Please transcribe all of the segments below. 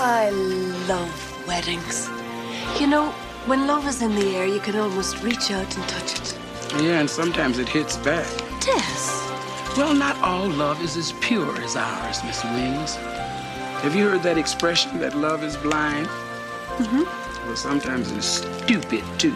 I love weddings. You know, when love is in the air, you can almost reach out and touch it. Yeah, and sometimes it hits back. Yes. Well, not all love is as pure as ours, Miss Wings. Have you heard that expression that love is blind? Mm-hmm. Well, sometimes it's stupid, too.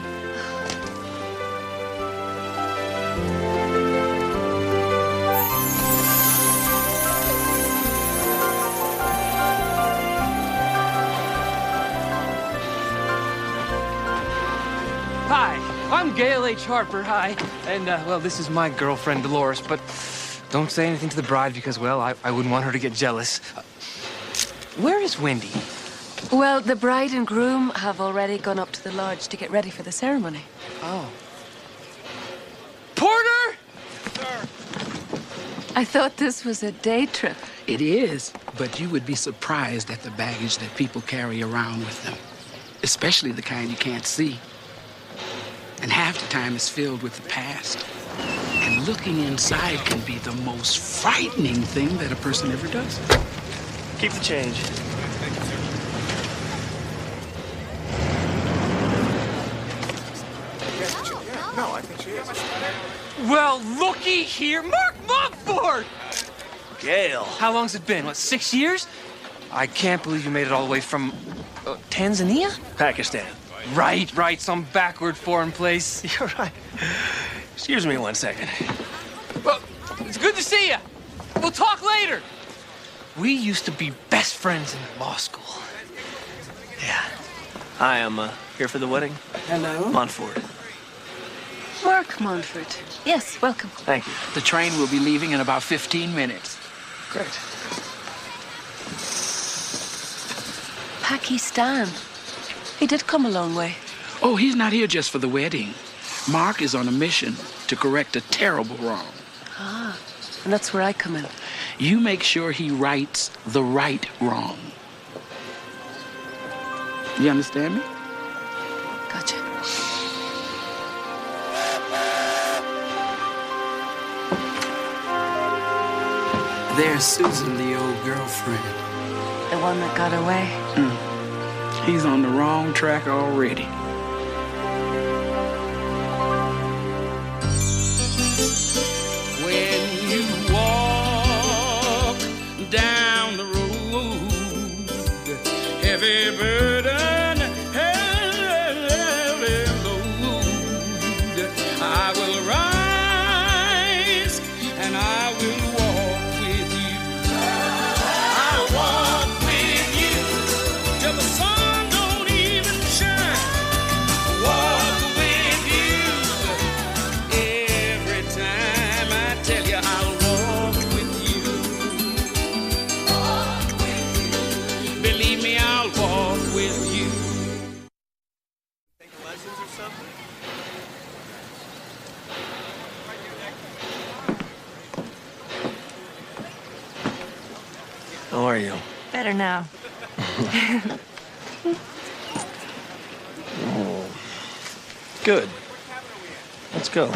Hi, I'm Gail H. Harper, hi. And, well, this is my girlfriend, Dolores, but don't say anything to the bride because, well, I wouldn't want her to get jealous. Where is Wendy? Well, the bride and groom have already gone up to the lodge to get ready for the ceremony. Oh. Porter! Sir. I thought this was a day trip. It is, but you would be surprised at the baggage that people carry around with them, especially the kind you can't see. And half the time it's filled with the past. And looking inside can be the most frightening thing that a person ever does. Keep the change. No, I think she is. Well, looky here, Mark Mumford! Gail. How long's it been? What, 6 years? I can't believe you made it all the way from Tanzania? Pakistan. Right, some backward foreign place. You're right. Excuse me 1 second. Well, it's good to see you. We'll talk later. We used to be best friends in law school. Yeah. Hi, I'm here for the wedding. Hello. Montfort. Mark Montford. Yes, welcome. Thank you. The train will be leaving in about 15 minutes. Great. Pakistan. He did come a long way. Oh, he's not here just for the wedding. Mark is on a mission to correct a terrible wrong. Ah, and that's where I come in. You make sure he rights the right wrong. You understand me? Gotcha. There's Susan, the old girlfriend. The one that got away. He's on the wrong track already. When you walk down the road, heavy burden, heavy load, I will rise and I will walk with you. I'll walk with you till the sun don't even shine. Walk with you every time I tell you I'll walk with you. Walk with you. Believe me, I'll walk with you. Take lessons or something? How are you? Better now. Good. Let's go.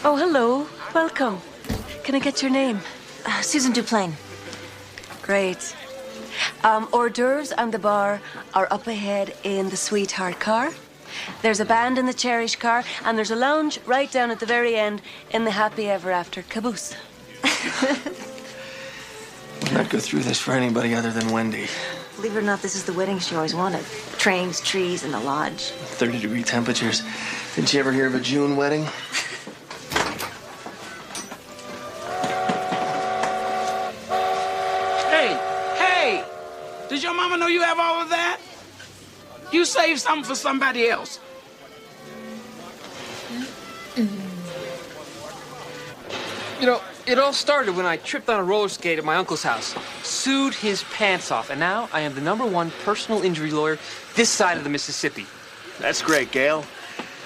Oh, hello. Welcome. Can I get your name? Susan Duplain. Great. Hors d'oeuvres and the bar are up ahead in the Sweetheart car. There's a band in the Cherish car, and there's a lounge right down at the very end in the Happy Ever After caboose. Would not go through this for anybody other than Wendy. Believe it or not, this is the wedding she always wanted. Trains, trees, and the lodge. 30-degree temperatures. Didn't you ever hear of a June wedding? Hey! Did your mama know you have all of that? You save something for somebody else. You know, it all started when I tripped on a roller skate at my uncle's house, sued his pants off, and now I am the #1 personal injury lawyer this side of the Mississippi. That's great, Gail.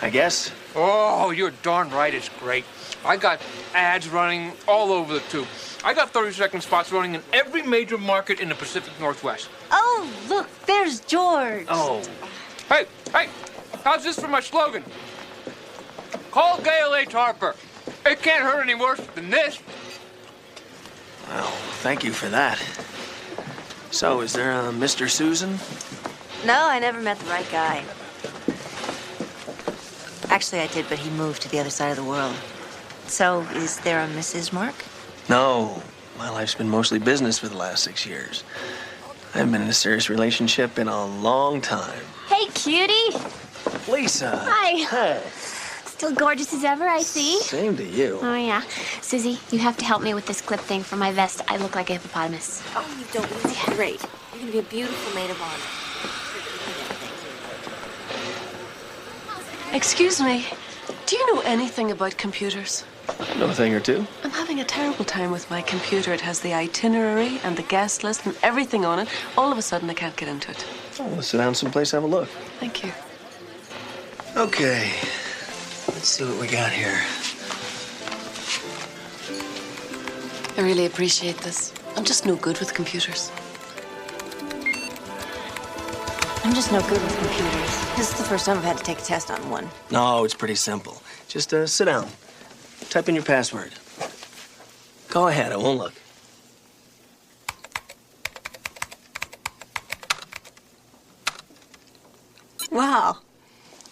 I guess. Oh, you're darn right it's great. I got ads running all over the tube. I got 30-second spots running in every major market in the Pacific Northwest. Oh, look, there's George. Oh. Hey, how's this for my slogan? Call Gail H. Harper. It can't hurt any worse than this. Well, thank you for that. So, is there a Mr. Susan? No, I never met the right guy. Actually, I did, but he moved to the other side of the world. So, is there a Mrs. Mark? No. My life's been mostly business for the last 6 years. I haven't been in a serious relationship in a long time. Hey, cutie. Lisa. Hi. Hey. Still gorgeous as ever, I see. Same to you. Oh, yeah. Susie, you have to help me with this clip thing for my vest. I look like a hippopotamus. Oh, you don't. It's great. You're gonna be a beautiful maid of honor. Excuse me, do you know anything about computers? Know a thing or two. I'm having a terrible time with my computer. It has the itinerary and the guest list and everything on it. All of a sudden, I can't get into it. Oh, let's sit down someplace, have a look. Thank you. Okay. Let's see what we got here. I really appreciate this. I'm just no good with computers. I'm just no good with computers. This is the first time I've had to take a test on one. No, it's pretty simple. Just sit down. Type in your password. Go ahead, I won't look. Wow.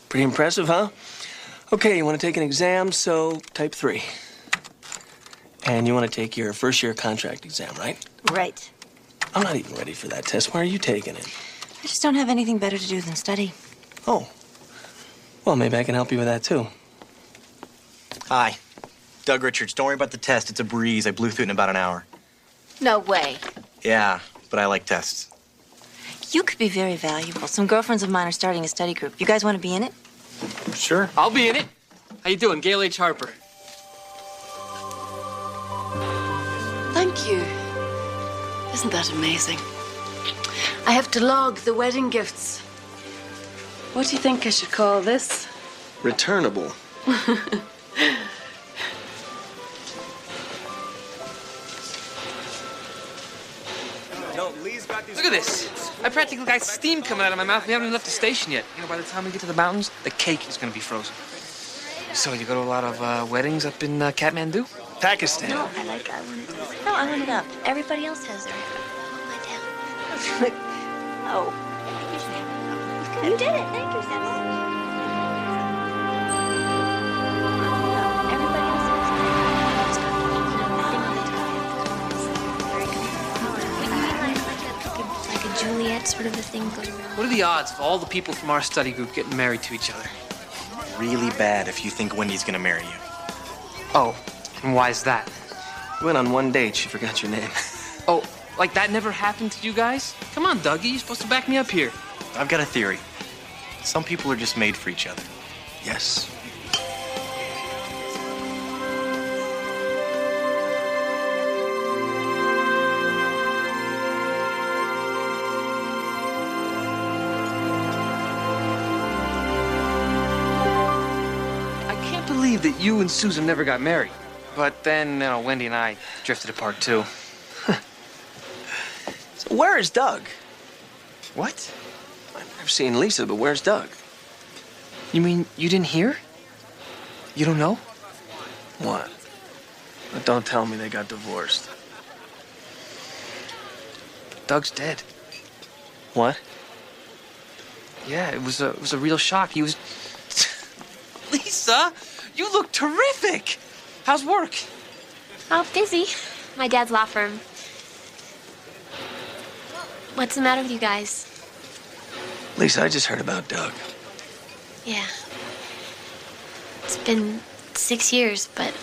Pretty impressive, huh? Okay, you want to take an exam, so type 3. And you want to take your first year contract exam, right? Right. I'm not even ready for that test. Why are you taking it? I just don't have anything better to do than study. Oh. Well, maybe I can help you with that, too. Hi. Doug Richards. Don't worry about the test. It's a breeze. I blew through it in about an hour. No way. Yeah, but I like tests. You could be very valuable. Some girlfriends of mine are starting a study group. You guys want to be in it? Sure. I'll be in it. How you doing, Gail H. Harper? Thank you. Isn't that amazing? I have to log the wedding gifts. What do you think I should call this? Returnable. Look at this. I practically got steam coming out of my mouth. We haven't even left the station yet. You know, by the time we get to the mountains, the cake is going to be frozen. So you go to a lot of weddings up in Kathmandu? Pakistan. No, I want it. No, I want it up. Everybody else has their hair. Hold Oh. my down. You did it. Thank you, Stephanie. Everybody else has their hair. It's got, the thing on the top. Very good. Like a Juliet sort of a thing going around. What are the odds of all the people from our study group getting married to each other? Really bad if you think Wendy's gonna marry you. Oh, and why is that? You went on one date. She forgot your name. Oh, like that never happened to you guys? Come on, Dougie. You're supposed to back me up here. I've got a theory. Some people are just made for each other. Yes. I can't believe that you and Susan never got married. But then, you know, Wendy and I drifted apart, too. So where is Doug? What? I've seen Lisa, but where's Doug? You mean you didn't hear? You don't know? What? But don't tell me they got divorced. Doug's dead. What? Yeah, it was a real shock. He was... Lisa, you look terrific. How's work? Oh, busy. My dad's law firm. What's the matter with you guys? Lisa, I just heard about Doug. Yeah. It's been 6 years, but,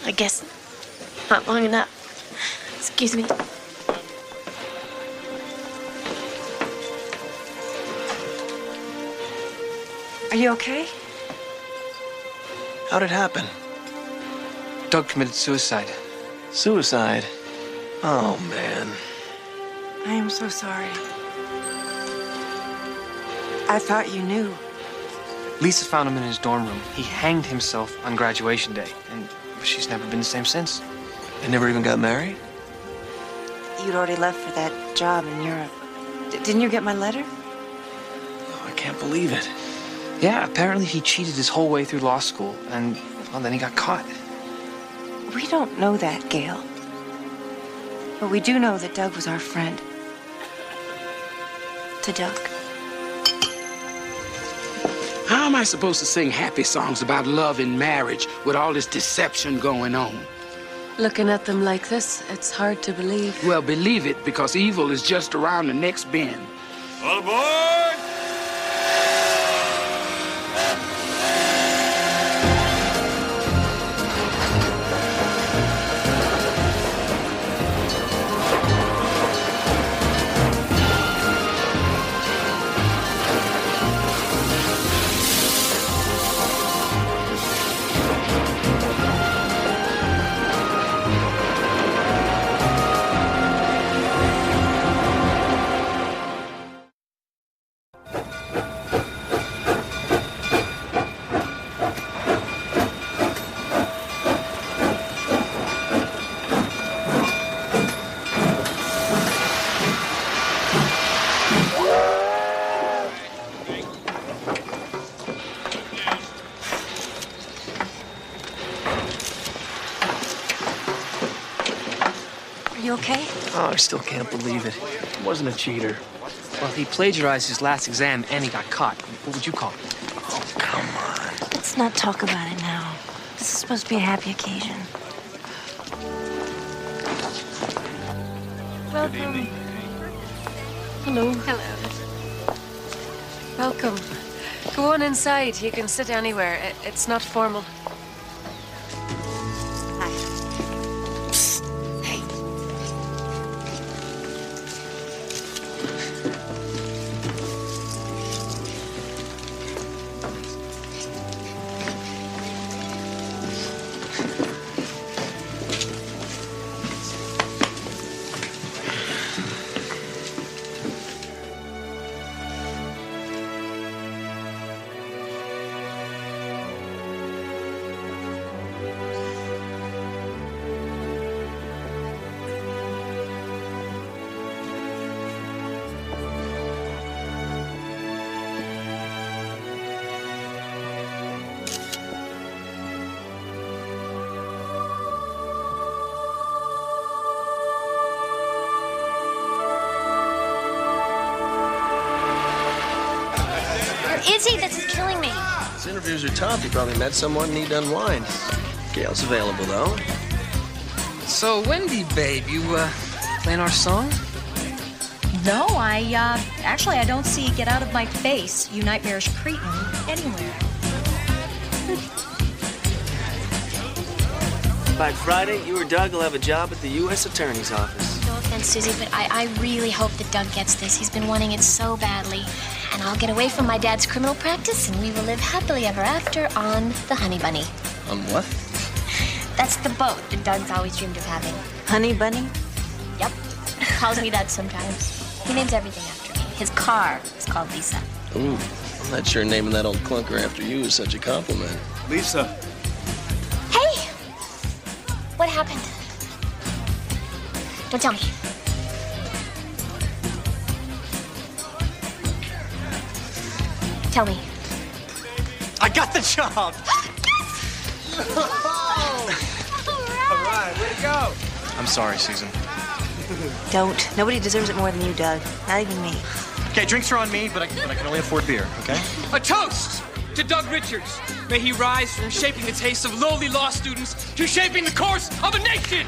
I guess not long enough. Excuse me. Are you okay? How'd it happen? Doug committed suicide. Suicide? Oh, man. I am so sorry. I thought you knew. Lisa found him in his dorm room. He hanged himself on graduation day, and she's never been the same since. They never even got married? You'd already left for that job in Europe. Didn't you get my letter? Oh, I can't believe it. Yeah, apparently he cheated his whole way through law school, and, well, then he got caught. We don't know that, Gail. But we do know that Doug was our friend. To Doug. How am I supposed to sing happy songs about love and marriage with all this deception going on? Looking at them like this, it's hard to believe. Well, believe it, because evil is just around the next bend. All aboard! Are you okay? Oh, I still can't believe it. He wasn't a cheater. Well, he plagiarized his last exam and he got caught. What would you call it? Oh, come on. Let's not talk about it now. This is supposed to be a happy occasion. Welcome. Hello. Hello. Welcome. Go on inside. You can sit anywhere. It's not formal. Hi. Hey. Where is he? This is killing me. His interviews are tough. He probably met someone and need to unwind. Gail's available, though. So, Wendy, babe, you, playing our song? No, actually, I don't see Get Out of My Face, You Nightmarish Cretin, anywhere. By Friday, you or Doug will have a job at the U.S. Attorney's Office. No offense, Susie, but I really hope that Doug gets this. He's been wanting it so badly. And I'll get away from my dad's criminal practice, and we will live happily ever after on the Honey Bunny. On what? That's the boat that Doug's always dreamed of having. Honey Bunny? Yep. Calls me Doug sometimes. He names everything after me. His car is called Lisa. Ooh, I'm not sure naming that old clunker after you is such a compliment. Lisa. Hey! What happened? Don't tell me. Tell me. I got the job! All right, way to go. I'm sorry, Susan. Don't. Nobody deserves it more than you, Doug. Not even me. Okay, drinks are on me, but I can only afford beer, okay? A toast to Doug Richards. May he rise from shaping the tastes of lowly law students to shaping the course of a nation.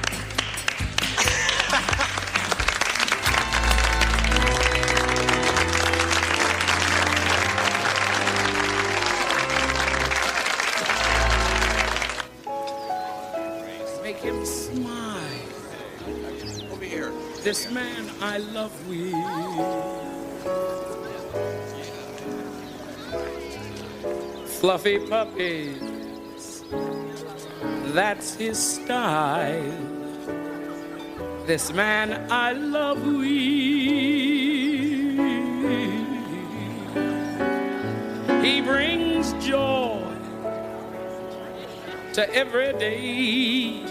Make him smile. Over here. This man I love with. Fluffy puppies, that's his style. This man I love with. He brings joy to every day.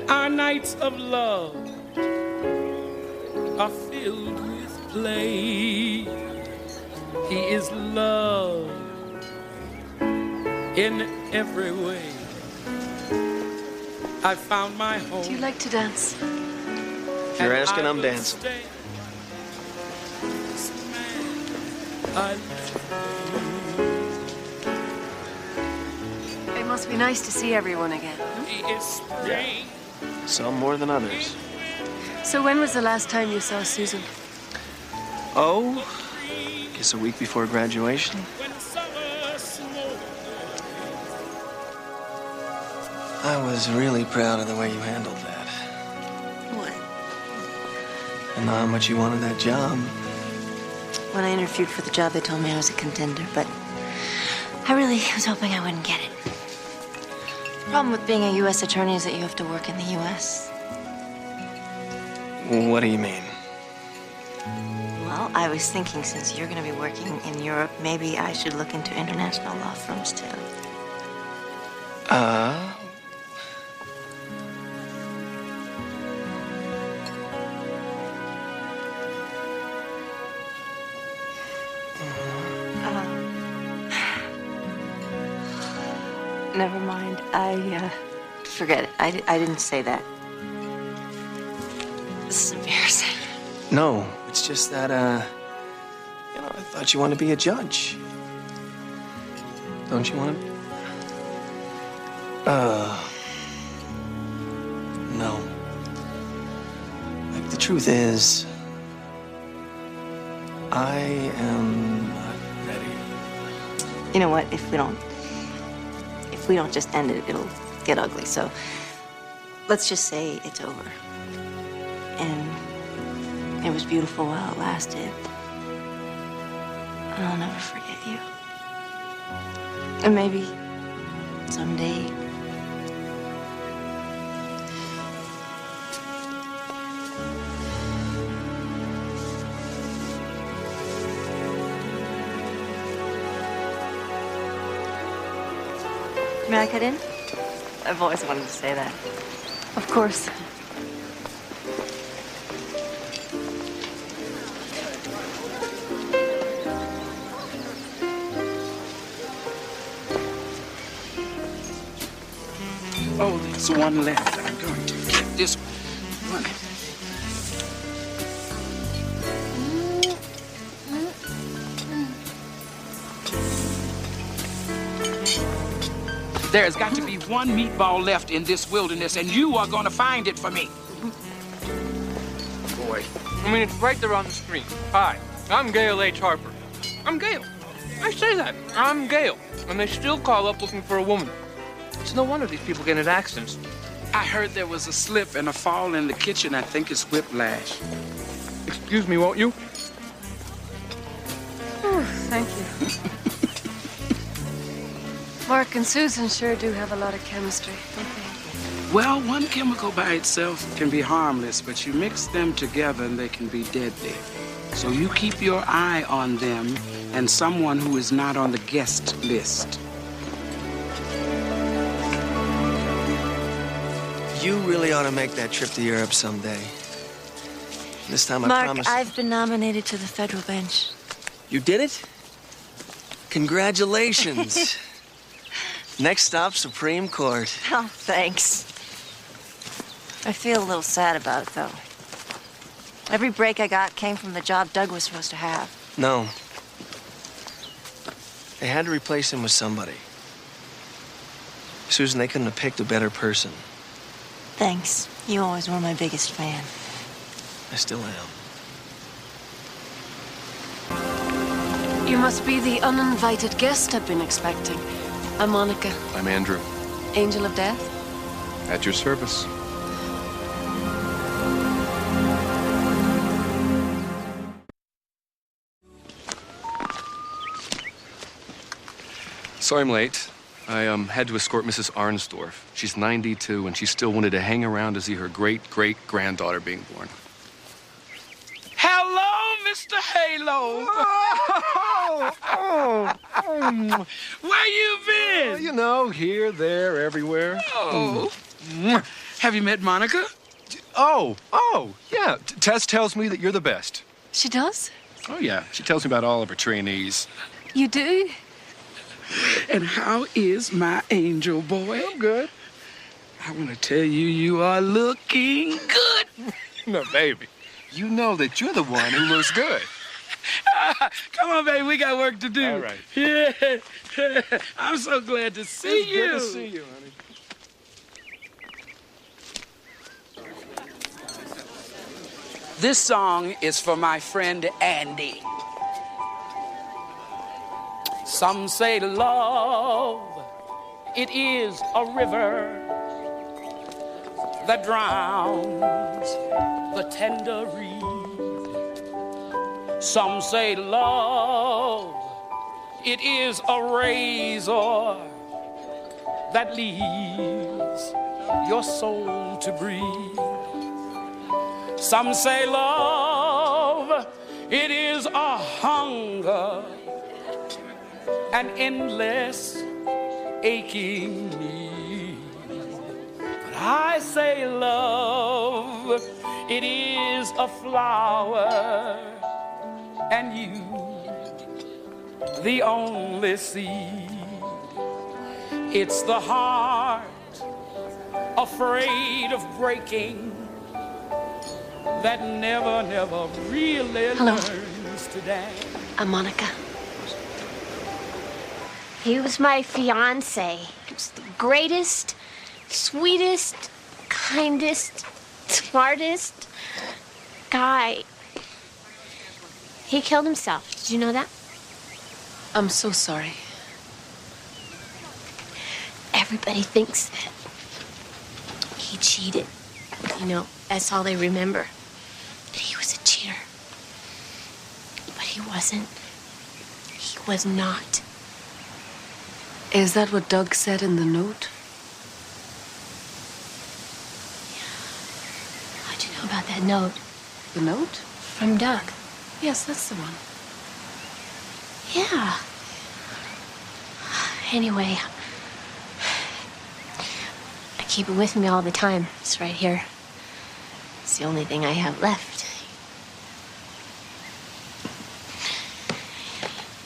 Our nights of love are filled with play. He is love in every way. I found my home. Do you like to dance? If you're asking, I'm dancing. It must be nice to see everyone again. Yeah. Some more than others. So when was the last time you saw Susan? Oh, guess a week before graduation. I was really proud of the way you handled that. What? And how much you wanted that job. When I interviewed for the job, they told me I was a contender, but I really was hoping I wouldn't get it. The problem with being a U.S. attorney is that you have to work in the U.S. What do you mean? Well, I was thinking since you're going to be working in Europe, maybe I should look into international law firms, too. Never mind. Forget it. I didn't say that. This is embarrassing. No, it's just that, you know, I thought you wanted to be a judge. Don't you want to? No. Like, the truth is, I am not ready. You know what? If we don't just end it, it'll get ugly. So let's just say it's over. And it was beautiful while it lasted. And I'll never forget you. And maybe someday. May I cut in? I've always wanted to say that. Of course. Oh, there's one left. I'm going to get this one. There's got to be one meatball left in this wilderness, and you are going to find it for me. Boy. I mean, it's right there on the screen. Hi, I'm Gail H. Harper. I'm Gail. I say that. I'm Gail. And they still call up looking for a woman. It's no wonder these people get into accidents. I heard there was a slip and a fall in the kitchen. I think it's whiplash. Excuse me, won't you? Oh, thank you. Mark and Susan sure do have a lot of chemistry, don't they? Well, one chemical by itself can be harmless, but you mix them together and they can be deadly. So you keep your eye on them and someone who is not on the guest list. You really ought to make that trip to Europe someday. This time I promise. Mark, I've been nominated to the federal bench. You did it? Congratulations. Next stop, Supreme Court. Oh, thanks. I feel a little sad about it, though. Every break I got came from the job Doug was supposed to have. No. They had to replace him with somebody. Susan, they couldn't have picked a better person. Thanks. You always were my biggest fan. I still am. You must be the uninvited guest I've been expecting. I'm Monica. I'm Andrew. Angel of Death? At your service. So I'm late. I had to escort Mrs. Arnsdorf. She's 92, and she still wanted to hang around to see her great-great-granddaughter being born. Hello, Mr. Halo. Where you been? Well, you know, here, there, everywhere. Oh. Have you met Monica? Oh, yeah. Tess tells me that you're the best. She does? Oh, yeah. She tells me about all of her trainees. You do? And how is my angel boy? I'm good. I want to tell you, you are looking good. No, baby. You know that you're the one who looks good. Come on, baby. We got work to do. All right. Yeah. I'm so glad to see It's you. good to see you, honey. This song is for my friend Andy. Some say love, it is a river that drowns the tender reed. Some say love, it is a razor that leaves your soul to breathe. Some say love, it is a hunger, an endless aching need. But I say love, it is a flower, and you, the only seed. It's the heart afraid of breaking that never, never really learns to dance. I'm Monica. He was my fiance. He was the greatest, sweetest, kindest, smartest guy. He killed himself. Did you know that? I'm so sorry. Everybody thinks that he cheated. You know, that's all they remember. That he was a cheater. But he wasn't. He was not. Is that what Doug said in the note? How'd you know about that note? The note? From Doug. Yes, that's the one. Yeah. Anyway, I keep it with me all the time. It's right here. It's the only thing I have left.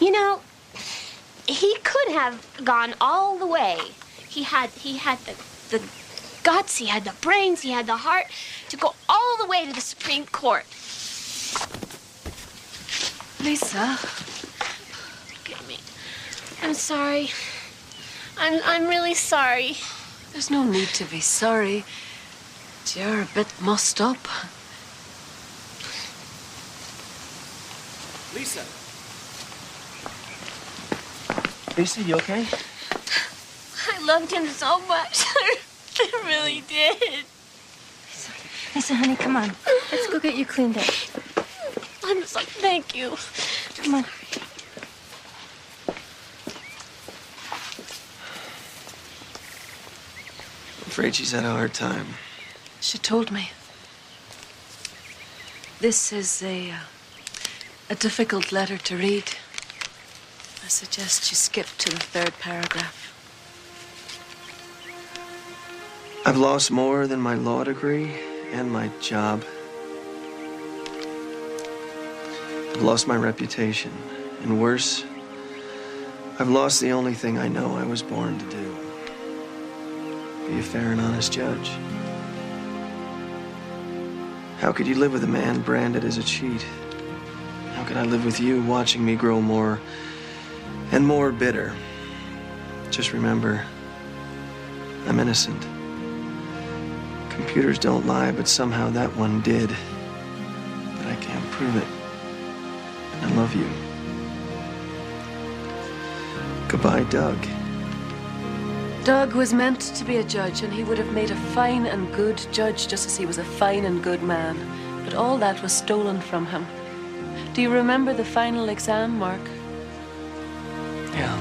You know, he could have gone all the way. He had the guts, he had the brains, he had the heart to go all the way to the Supreme Court. Lisa. Forgive me. I'm sorry. I'm really sorry. There's no need to be sorry. You're a bit mussed up. Lisa. Lisa, you okay? I loved him so much. I really did. Lisa, honey, come on. Let's go get you cleaned up. I'm so thank you. Come on. I'm afraid she's had a hard time. She told me. This is a difficult letter to read. I suggest you skip to the 3rd paragraph. I've lost more than my law degree and my job. I've lost my reputation. And worse, I've lost the only thing I know I was born to do. Be a fair and honest judge. How could you live with a man branded as a cheat? How could I live with you watching me grow more and more bitter? Just remember, I'm innocent. Computers don't lie, but somehow that one did. But I can't prove it. And I love you. Goodbye, Doug. Doug was meant to be a judge, and he would have made a fine and good judge just as he was a fine and good man. But all that was stolen from him. Do you remember the final exam, Mark? Yeah.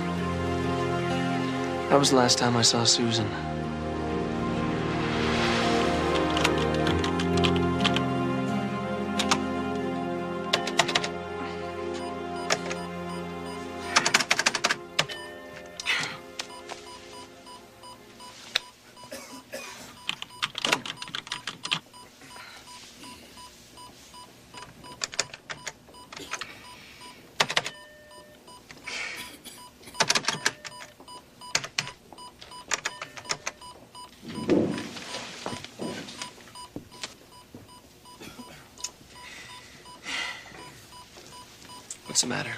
That was the last time I saw Susan. What's the matter?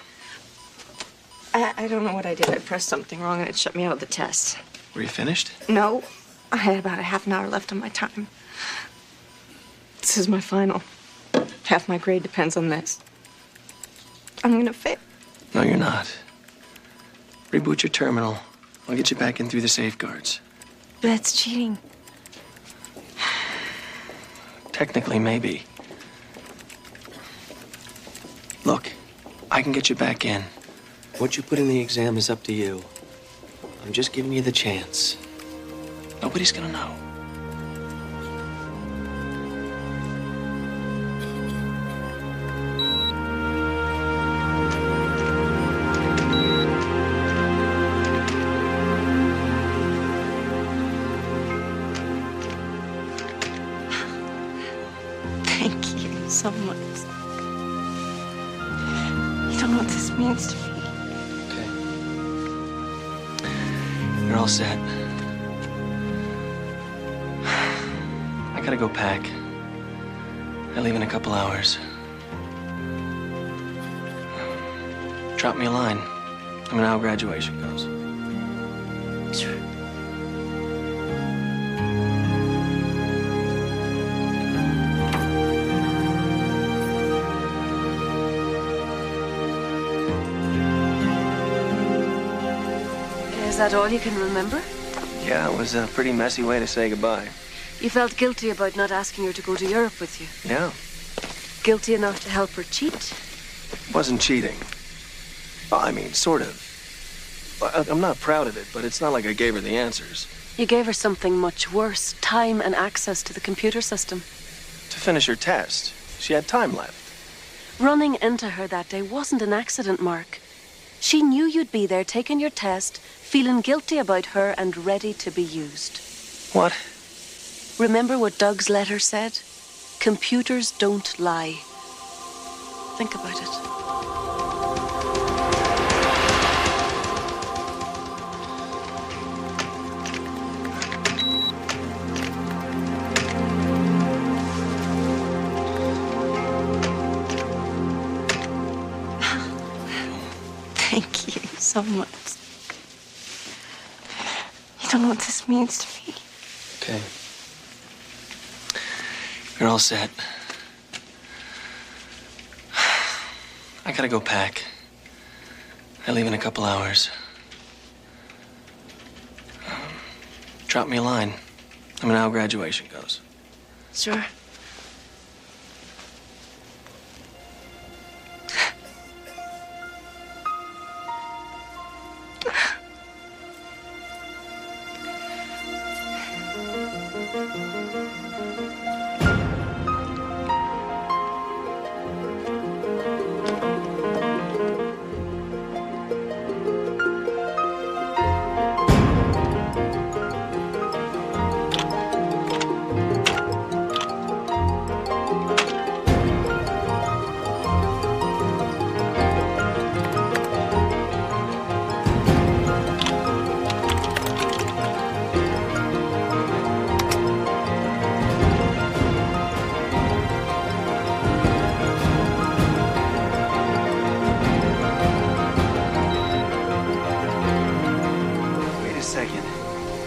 I don't know what I did. I pressed something wrong and it shut me out of the test. Were you finished? No. I had about a half an hour left on my time. This is my final. Half my grade depends on this. I'm gonna fail. No, you're not. Reboot your terminal. I'll get you back in through the safeguards. That's cheating. Technically, maybe. Look, I can get you back in. What you put in the exam is up to you. I'm just giving you the chance. Nobody's gonna know. Thank you so much. You don't know what this means to me. Okay. You're all set. I gotta go pack. I leave in a couple hours. Drop me a line. Let me know how graduation goes. Sure. Is that all you can remember? Yeah, it was a pretty messy way to say goodbye. You felt guilty about not asking her to go to Europe with you. Yeah, Guilty enough to help her cheat? wasn't cheating. Well, I mean, sort of. I'm not proud of it, but it's not like I gave her the answers. You gave her something much worse, time and access to the computer system. To finish her test, she had time left. Running into her that day wasn't an accident, Mark. She knew you'd be there taking your test, feeling guilty about her and ready to be used. What? Remember what Doug's letter said? Computers don't lie. Think about it. Thank you so much. You don't know what this means to me. Okay. You're all set. I gotta go pack. I leave in a couple hours. Drop me a line. Let me know how graduation goes. Sure.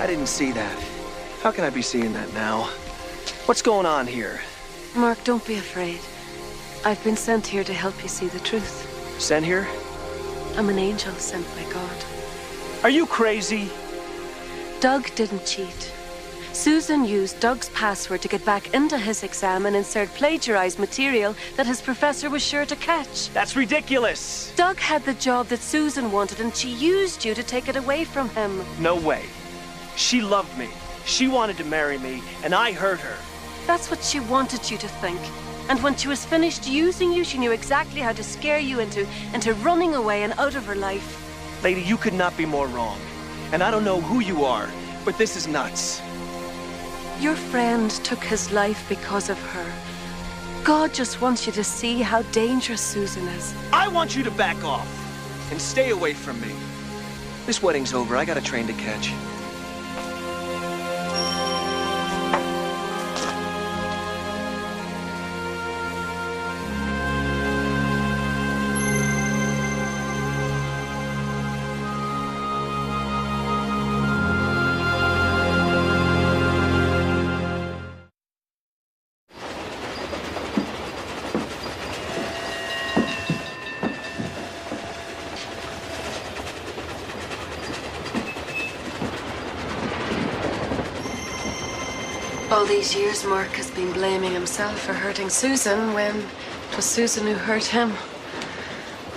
I didn't see that. How can I be seeing that now? What's going on here? Mark, don't be afraid. I've been sent here to help you see the truth. Sent here? I'm an angel sent by God. Are you crazy? Doug didn't cheat. Susan used Doug's password to get back into his exam and insert plagiarized material that his professor was sure to catch. That's ridiculous. Doug had the job that Susan wanted, and she used you to take it away from him. No way. She loved me. She wanted to marry me, and I hurt her. That's what she wanted you to think. And when she was finished using you, she knew exactly how to scare you into running away and out of her life. Lady, you could not be more wrong. And I don't know who you are, but this is nuts. Your friend took his life because of her. God just wants you to see how dangerous Susan is. I want you to back off and stay away from me. This wedding's over. I got a train to catch. All these years, Mark has been blaming himself for hurting Susan when it was Susan who hurt him.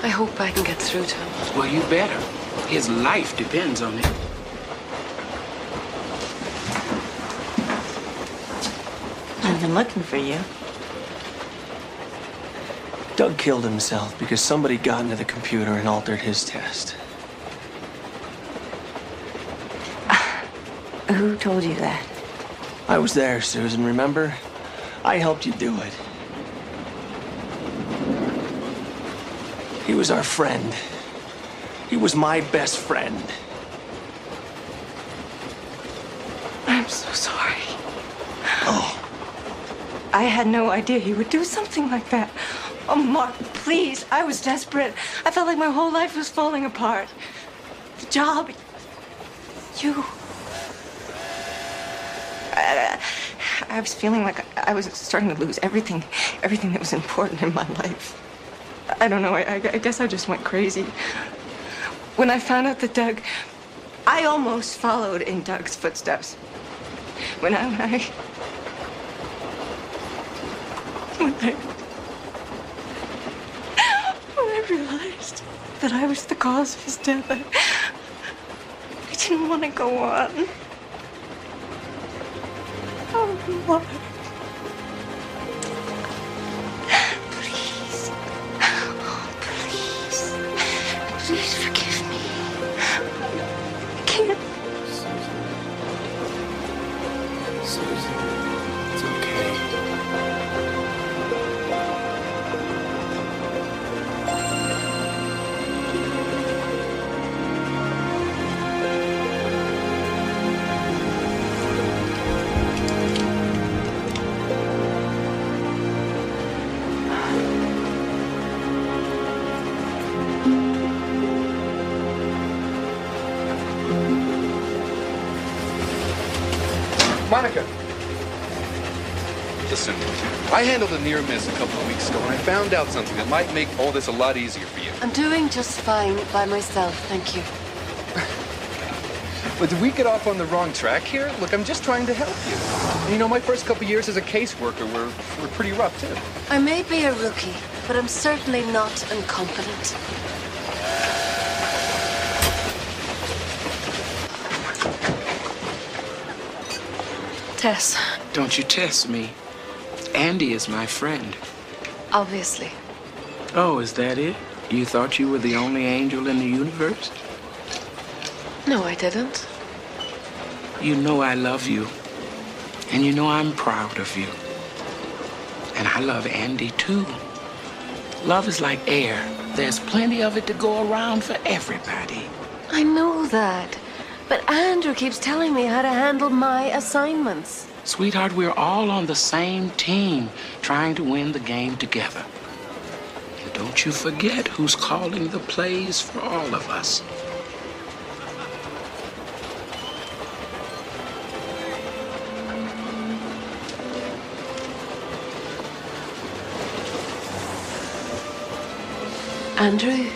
I hope I can get through to him. Well, you better. His life depends on it. I've been looking for you. Doug killed himself because somebody got into the computer and altered his test. Who told you that? I was there, Susan, remember? I helped you do it. He was our friend. He was my best friend. I'm so sorry. Oh. I had no idea he would do something like that. Oh, Mark, please. I was desperate. I felt like my whole life was falling apart. The job. You. I was feeling like I was starting to lose everything that was important in my life. I don't know, I guess I just went crazy. When I found out that Doug, I almost followed in Doug's footsteps. When I realized that I was the cause of his death, I didn't want to go on. Oh, Mark. Please. Oh, please. Please forgive me. I can't. Susan, it's okay. Monica. Listen, I handled a near miss a couple of weeks ago, and I found out something that might make all this a lot easier for you. I'm doing just fine by myself, thank you. But did we get off on the wrong track here? Look, I'm just trying to help you. And you know, my first couple of years as a caseworker were pretty rough, too. I may be a rookie, but I'm certainly not incompetent. Tess. Don't you test me. Andy is my friend. Obviously. Oh, is that it? You thought you were the only angel in the universe? No, I didn't. You know I love you. And you know I'm proud of you. And I love Andy, too. Love is like air. There's plenty of it to go around for everybody. I know that. But Andrew keeps telling me how to handle my assignments. Sweetheart, we're all on the same team, trying to win the game together. And don't you forget who's calling the plays for all of us. Andrew,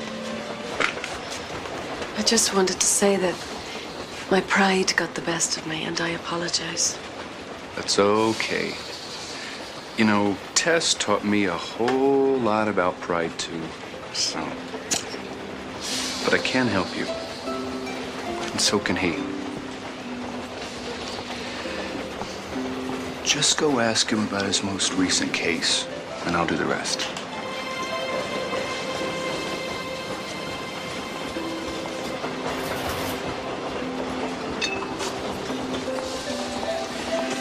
I just wanted to say that my pride got the best of me, and I apologize. That's okay. You know, Tess taught me a whole lot about pride, too. So. But I can help you. And so can he. Just go ask him about his most recent case, and I'll do the rest.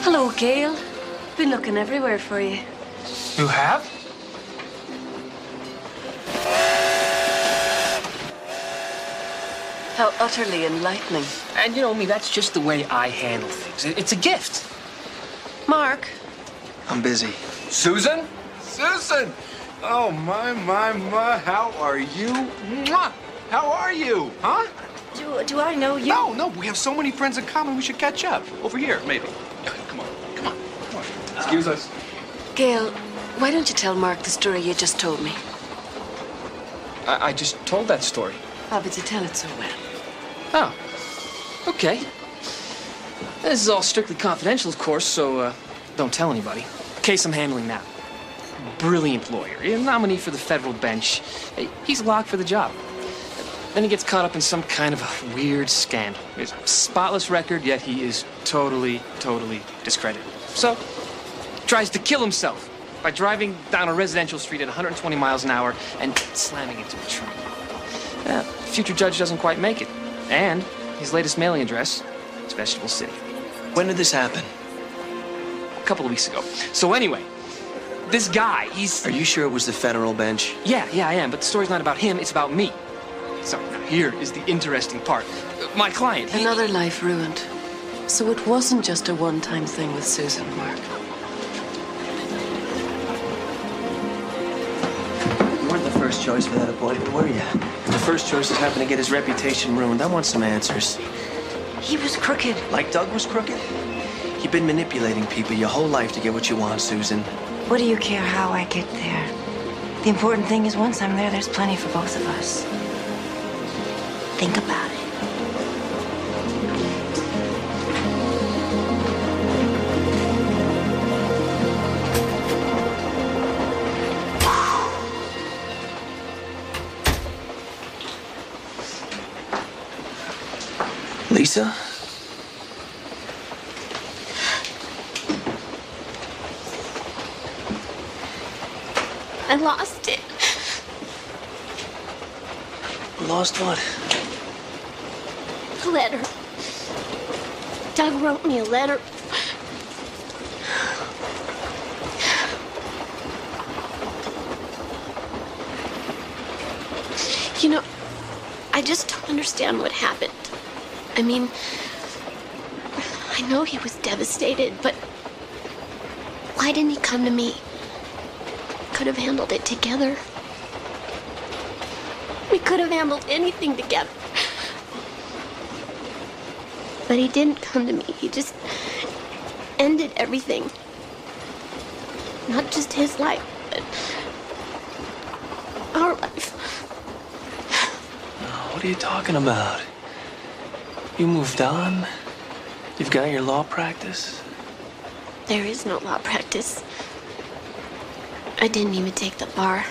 Hello, Gail. Been looking everywhere for you. You have? How utterly enlightening. And you know me, that's just the way I handle things. It's a gift. Mark. I'm busy. Susan? Susan! Oh, my. How are you? Mwah! How are you? Huh? Do I know you? No. We have so many friends in common. We should catch up. Over here, maybe. Come on. Excuse us. Gail, why don't you tell Mark the story you just told me? I just told that story. How did you tell it so well? Oh, okay. This is all strictly confidential, of course, so Don't tell anybody. Case I'm handling now. Brilliant lawyer, a nominee for the federal bench. He's locked for the job. Then he gets caught up in some kind of a weird scandal. His spotless record, yet he is totally discredited. So, tries to kill himself by driving down a residential street at 120 miles an hour and slamming into a tree. Future judge doesn't quite make it. And his latest mailing address is Vegetable City. When did this happen? A couple of weeks ago. So anyway, this guy, he's... Are you sure it was the federal bench? Yeah, I am. But the story's not about him, it's about me. So now here is the interesting part. My client, Another life ruined. So it wasn't just a one-time thing with Susan, Mark. You weren't the first choice for that appointment, were you? The first choice is happened to get his reputation ruined. I want some answers. He was crooked. Like Doug was crooked? You've been manipulating people your whole life to get what you want, Susan. What do you care how I get there? The important thing is once I'm there, there's plenty for both of us. Think about it. Lisa? I lost it. Lost what? A letter. Doug wrote me a letter. You know, I just don't understand what happened. I mean, I know he was devastated, but why didn't he come to me? Could have handled it together. We could have handled anything together. But he didn't come to me. He just ended everything. Not just his life, but our life. What are you talking about? You moved on? You've got your law practice? There is no law practice. I didn't even take the bar.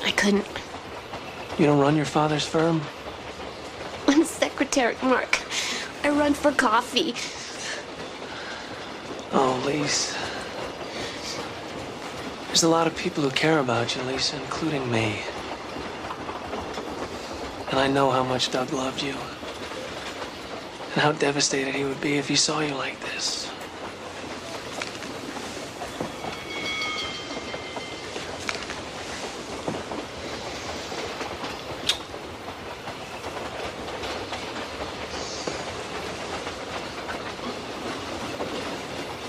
I couldn't. You don't run your father's firm? I'm a secretary, Mark. I run for coffee. Oh, Lisa. There's a lot of people who care about you, Lisa, including me. And I know how much Doug loved you. And how devastated he would be if he saw you like this.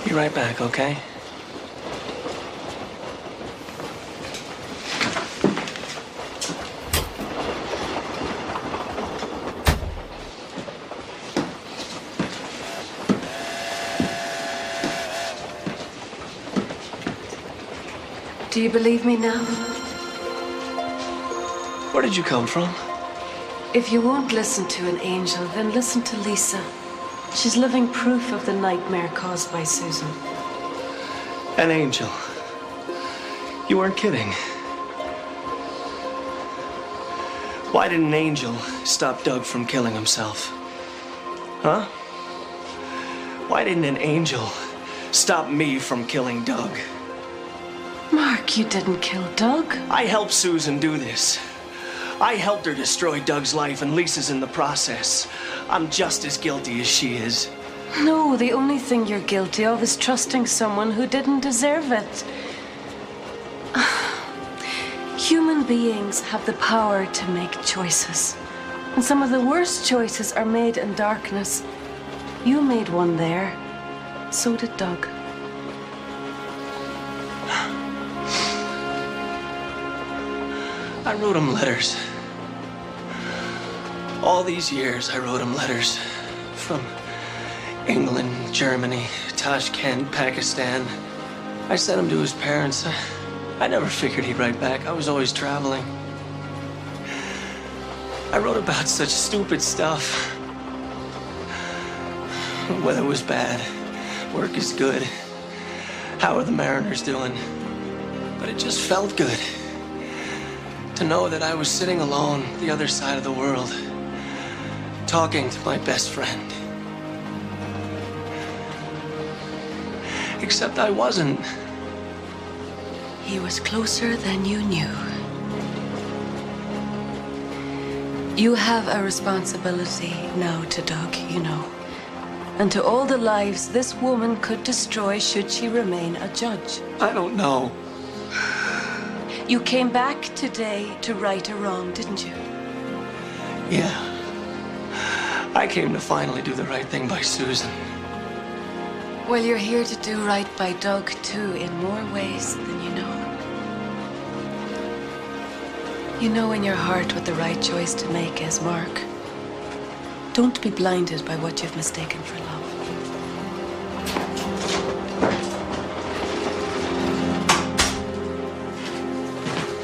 Be right back, okay? Do you believe me now? Where did you come from? If you won't listen to an angel, then listen to Lisa. She's living proof of the nightmare caused by Susan. An angel. You weren't kidding. Why did an angel stop Doug from killing himself? Huh? Why didn't an angel stop me from killing Doug? Mark, you didn't kill Doug. I helped Susan do this. I helped her destroy Doug's life, and Lisa's in the process. I'm just as guilty as she is. No, the only thing you're guilty of is trusting someone who didn't deserve it. Human beings have the power to make choices. And some of the worst choices are made in darkness. You made one there. So did Doug. I wrote him letters. All these years, I wrote him letters. From England, Germany, Tashkent, Pakistan. I sent him to his parents. I never figured he'd write back. I was always traveling. I wrote about such stupid stuff. Weather was bad. Work is good. How are the Mariners doing? But it just felt good to know that I was sitting alone the other side of the world, talking to my best friend. Except I wasn't. He was closer than you knew. You have a responsibility now to Doug, you know. And to all the lives this woman could destroy should she remain a judge. I don't know. You came back today to right a wrong, didn't you? Yeah. I came to finally do the right thing by Susan. Well, you're here to do right by Doug, too, in more ways than you know. You know in your heart what the right choice to make is, Mark. Don't be blinded by what you've mistaken for love.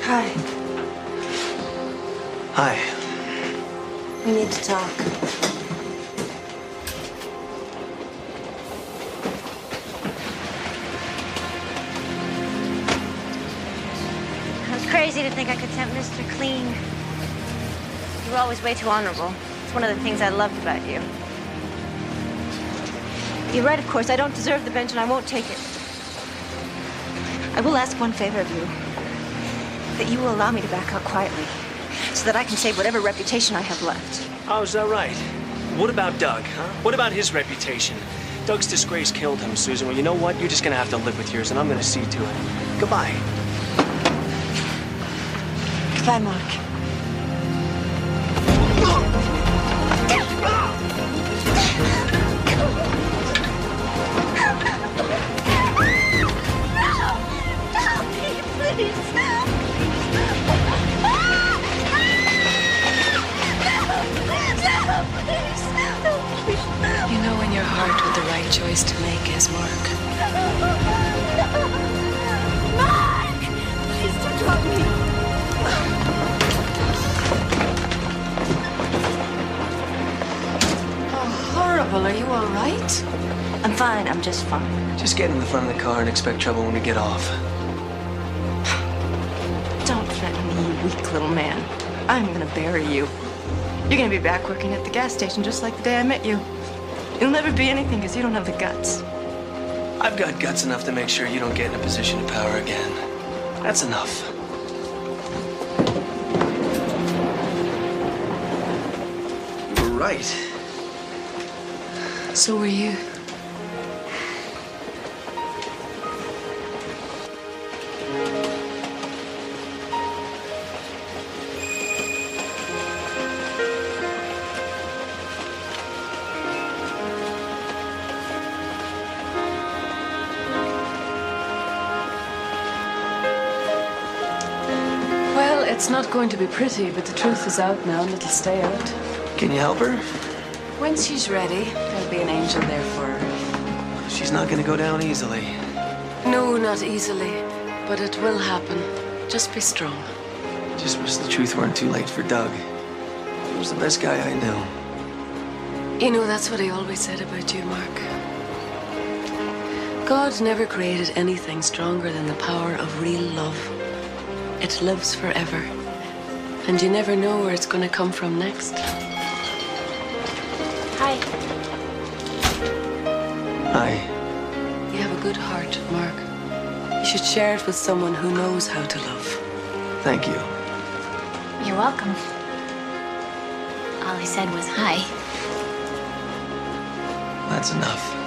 Hi. Hi. We need to talk. I was crazy to think I could tempt Mr. Clean. You were always way too honorable. It's one of the things I loved about you. You're right, of course. I don't deserve the bench, and I won't take it. I will ask one favor of you. That you will allow me to back out quietly, so that I can save whatever reputation I have left. Oh, is that right? What about Doug, huh? What about his reputation? Doug's disgrace killed him, Susan. Well, you know what? You're just gonna have to live with yours, and I'm gonna see to it. Goodbye. Goodbye, Mark. You know in your heart what the right choice to make is, Mark. Mark! Please don't drop me. Oh, horrible. Are you all right? I'm fine. I'm just fine. Just get in the front of the car and expect trouble when we get off. Don't threaten me, you weak little man. I'm gonna bury you. You're gonna be back working at the gas station just like the day I met you. You'll never be anything because you don't have the guts. I've got guts enough to make sure you don't get in a position of power again. That's enough. You were right. So were you. Well, it's not going to be pretty, but the truth is out now and it'll stay out. Can you help her? When she's ready, there'll be an angel there for her. She's not gonna go down easily. No, not easily, but it will happen. Just be strong. Just wish the truth weren't too late for Doug. He was the best guy I knew. You know, that's what I always said about you, Mark. God never created anything stronger than the power of real love. It lives forever. And you never know where it's going to come from next. Hi. Hi. You have a good heart, Mark. You should share it with someone who knows how to love. Thank you. You're welcome. All I said was hi. That's enough.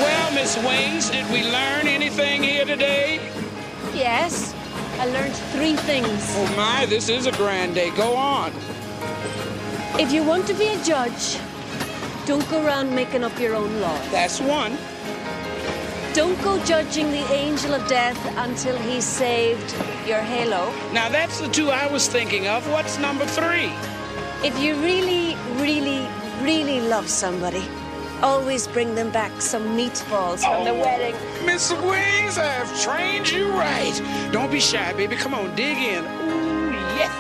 Well, Miss Wings, did we learn anything here today? Yes, I learned 3 things. Oh my, this is a grand day. Go on. If you want to be a judge, don't go around making up your own laws. That's one. Don't go judging the angel of death until he's saved your halo. Now that's the 2 I was thinking of. What's number 3? If you really, really, really love somebody, always bring them back some meatballs from the wedding. Miss Wings, I have trained you right. Don't be shy, baby. Come on, dig in. Ooh, yeah.